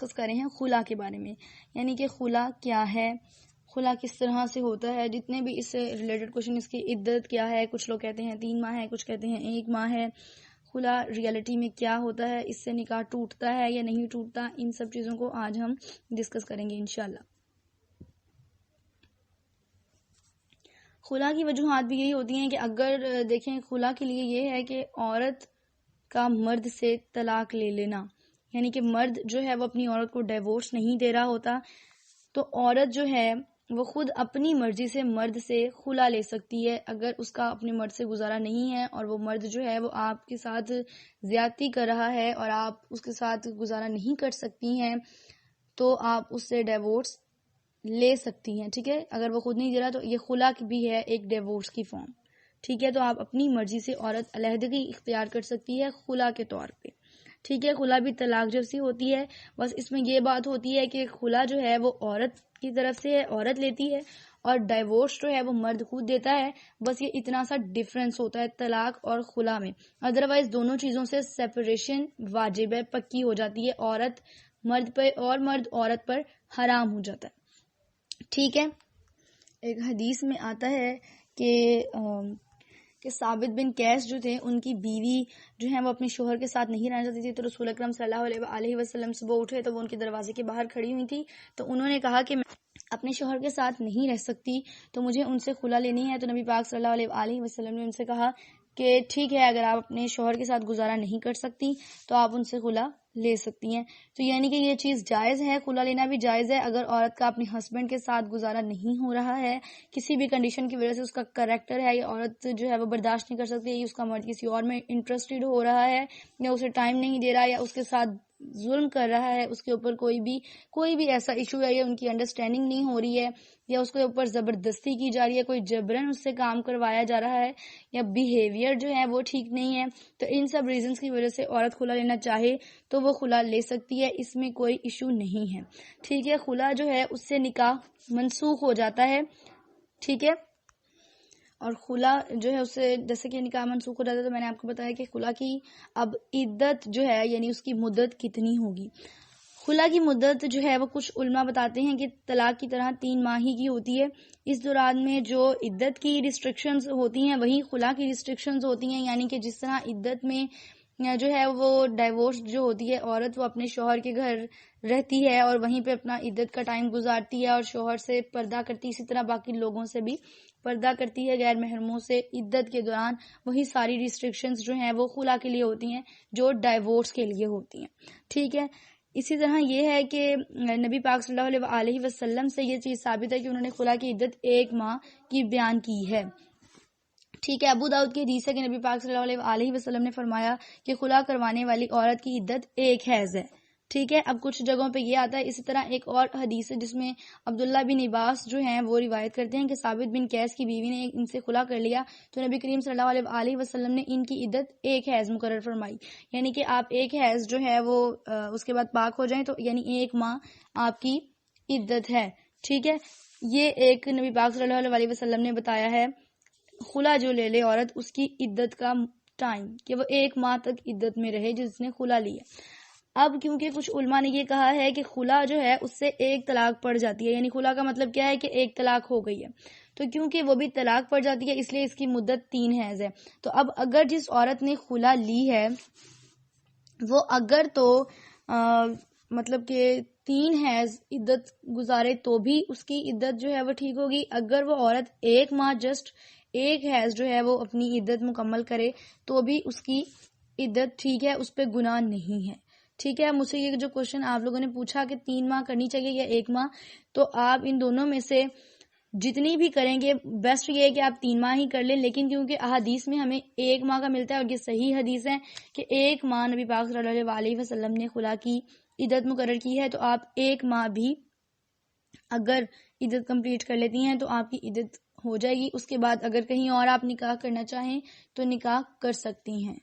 Discuss کر رہے ہیں خلا کے بارے میں، یعنی کہ خلا کیا ہے، خلا کس طرح سے ہوتا ہے، جتنے بھی اس سے ریلیٹڈ کوشچن، اس کی عدت کیا ہے، کچھ لوگ کہتے ہیں 3 ماہ ہے، کچھ کہتے ہیں 1 ماہ ہے، خلا ریالٹی میں کیا ہوتا ہے، اس سے نکاح ٹوٹتا ہے یا نہیں ٹوٹتا، ان سب چیزوں کو آج ہم ڈسکس کریں گے انشاءاللہ۔ خلا کی وجوہات بھی یہی ہوتی ہیں کہ اگر دیکھیں خلا کے لیے یہ ہے کہ عورت کا مرد سے طلاق لے لینا، یعنی کہ مرد جو ہے وہ اپنی عورت کو ڈیورس نہیں دے رہا ہوتا، تو عورت جو ہے وہ خود اپنی مرضی سے مرد سے خلا لے سکتی ہے اگر اس کا اپنے مرد سے گزارا نہیں ہے اور وہ مرد جو ہے وہ آپ کے ساتھ زیادتی کر رہا ہے اور آپ اس کے ساتھ گزارا نہیں کر سکتی ہیں، تو آپ اس سے ڈیورس لے سکتی ہیں، ٹھیک ہے۔ اگر وہ خود نہیں دے رہا تو یہ خلا بھی ہے ایک ڈیورس کی فارم، ٹھیک ہے۔ تو آپ اپنی مرضی سے عورت علیحدگی اختیار کر سکتی ہے خلا کے طور پہ، ٹھیک ہے۔ خلا بھی طلاق جیسی ہوتی ہے، بس اس میں یہ بات ہوتی ہے کہ خلا جو ہے وہ عورت کی طرف سے ہے، عورت لیتی ہے، اور ڈائیورس جو ہے وہ مرد خود دیتا ہے، بس یہ اتنا سا ڈفرینس ہوتا ہے طلاق اور خلا میں۔ ادروائز دونوں چیزوں سے سیپریشن واجب ہے، پکی ہو جاتی ہے، عورت مرد پر اور مرد عورت پر حرام ہو جاتا ہے، ٹھیک ہے۔ ایک حدیث میں آتا ہے کہ ثابت بن قیس جو تھے، ان کی بیوی جو ہے وہ اپنے شوہر کے ساتھ نہیں رہنا چاہتی تھی، تو رسول اکرم صلی اللہ علیہ وسلم صبح اٹھے تو وہ ان کے دروازے کے باہر کھڑی ہوئی تھی، تو انہوں نے کہا کہ میں اپنے شوہر کے ساتھ نہیں رہ سکتی، تو مجھے ان سے خلا لینی ہے۔ تو نبی پاک صلی اللہ علیہ وسلم نے ان سے کہا کہ ٹھیک ہے، اگر آپ اپنے شوہر کے ساتھ گزارا نہیں کر سکتی تو آپ ان سے خلا لے سکتی ہیں۔ تو یعنی کہ یہ چیز جائز ہے، خلا لینا بھی جائز ہے اگر عورت کا اپنے ہسبینڈ کے ساتھ گزارا نہیں ہو رہا ہے، کسی بھی کنڈیشن کی وجہ سے اس کا کریکٹر ہے یا عورت جو ہے وہ برداشت نہیں کر سکتی، یا اس کا مرد کسی اور میں انٹرسٹڈ ہو رہا ہے، یا اسے ٹائم نہیں دے رہا، یا اس کے ساتھ ظلم کر رہا ہے، اس کے اوپر کوئی بھی ایسا ایشو ہے، یا ان کی انڈرسٹینڈنگ نہیں ہو رہی ہے، یا اس کے اوپر زبردستی کی جا رہی ہے، کوئی جبرن اس سے کام کروایا جا رہا ہے، یا بیہیویئر جو ہے وہ ٹھیک نہیں ہے، تو ان سب ریزنز کی وجہ سے عورت خلا لینا چاہے تو وہ خلا لے سکتی ہے، اس میں کوئی ایشو نہیں ہے، ٹھیک ہے۔ خلا جو ہے اس سے نکاح منسوخ ہو جاتا ہے، ٹھیک ہے۔ اور خلا جو ہے اس سے جیسے کہ نکاح منسوخ ہو جاتا ہے، تو میں نے آپ کو بتایا کہ خلا کی اب عدت جو ہے یعنی اس کی مدت کتنی ہوگی۔ خلا کی مدت جو ہے وہ کچھ علماء بتاتے ہیں کہ طلاق کی طرح 3 ماہ ہی کی ہوتی ہے، اس دوران میں جو عدت کی ریسٹرکشنز ہوتی ہیں وہی خلا کی ریسٹرکشنز ہوتی ہیں، یعنی کہ جس طرح عدت میں جو ہے وہ ڈائیورس جو ہوتی ہے عورت وہ اپنے شوہر کے گھر رہتی ہے اور وہیں پہ اپنا عدت کا ٹائم گزارتی ہے اور شوہر سے پردہ کرتی ہے، اسی طرح باقی لوگوں سے بھی پردہ کرتی ہے غیر محرموں سے عدت کے دوران، وہی ساری ریسٹرکشنز جو ہیں وہ خلا کے لیے ہوتی ہیں جو ڈائیورس کے لیے ہوتی ہیں، ٹھیک ہے۔ اسی طرح یہ ہے کہ نبی پاک صلی اللہ علیہ وسلم سے یہ چیز ثابت ہے کہ انہوں نے خلا کی عدت 1 ماہ کی بیان کی ہے، ٹھیک ہے۔ ابو داؤد کی حدیث ہے کہ نبی پاک صلی اللہ علیہ وسلم نے فرمایا کہ خلا کروانے والی عورت کی عدت 1 حیض ہے، ٹھیک ہے۔ اب کچھ جگہوں پہ یہ آتا ہے، اسی طرح ایک اور حدیث ہے جس میں عبداللہ بن عباس جو ہیں وہ روایت کرتے ہیں کہ ثابت بن قیس کی بیوی نے ان سے خلا کر لیا تو نبی کریم صلی اللہ علیہ وسلم نے ان کی عدت 1 حیض مقرر فرمائی، یعنی کہ آپ 1 حیض جو ہے وہ اس کے بعد پاک ہو جائیں تو یعنی 1 ماہ آپ کی عدت ہے، ٹھیک ہے۔ یہ ایک نبی پاک صلی اللہ علیہ وسلم نے بتایا ہے خلا جو لے لے عورت اس کی عدت کا ٹائم کہ وہ 1 ماہ تک عدت میں رہے جس نے خلا لیا۔ اب کیونکہ کچھ علماء نے یہ کہا ہے کہ خلا جو ہے اس سے 1 طلاق پڑ جاتی ہے، یعنی خلا کا مطلب کیا ہے کہ 1 طلاق ہو گئی ہے، تو کیونکہ وہ بھی طلاق پڑ جاتی ہے اس لیے اس کی مدت 3 حیض ہے۔ تو اب اگر جس عورت نے خلا لی ہے وہ اگر تو مطلب کہ 3 حیض عدت گزارے تو بھی اس کی عدت جو ہے وہ ٹھیک ہوگی، اگر وہ عورت 1 ماہ جسٹ 1 حیض جو ہے وہ اپنی عدت مکمل کرے تو بھی اس کی عدت ٹھیک ہے، اس پہ گناہ نہیں ہے، ٹھیک ہے۔ مجھ سے یہ جو کوشچن آپ لوگوں نے پوچھا کہ 3 ماہ کرنی چاہیے یا 1 ماہ، تو آپ ان دونوں میں سے جتنی بھی کریں گے بیسٹ یہ ہے کہ آپ 3 ماہ ہی کر لیں، لیکن کیونکہ احادیث میں ہمیں 1 ماہ کا ملتا ہے اور یہ صحیح حدیث ہے کہ 1 ماہ نبی پاک صلی اللہ علیہ وسلم نے خلا کی عدت مقرر کی ہے، تو آپ 1 ماہ بھی اگر عدت کمپلیٹ کر لیتی ہیں تو آپ کی عدت ہو جائے گی، اس کے بعد اگر کہیں اور آپ نکاح کرنا چاہیں تو نکاح کر سکتی ہیں۔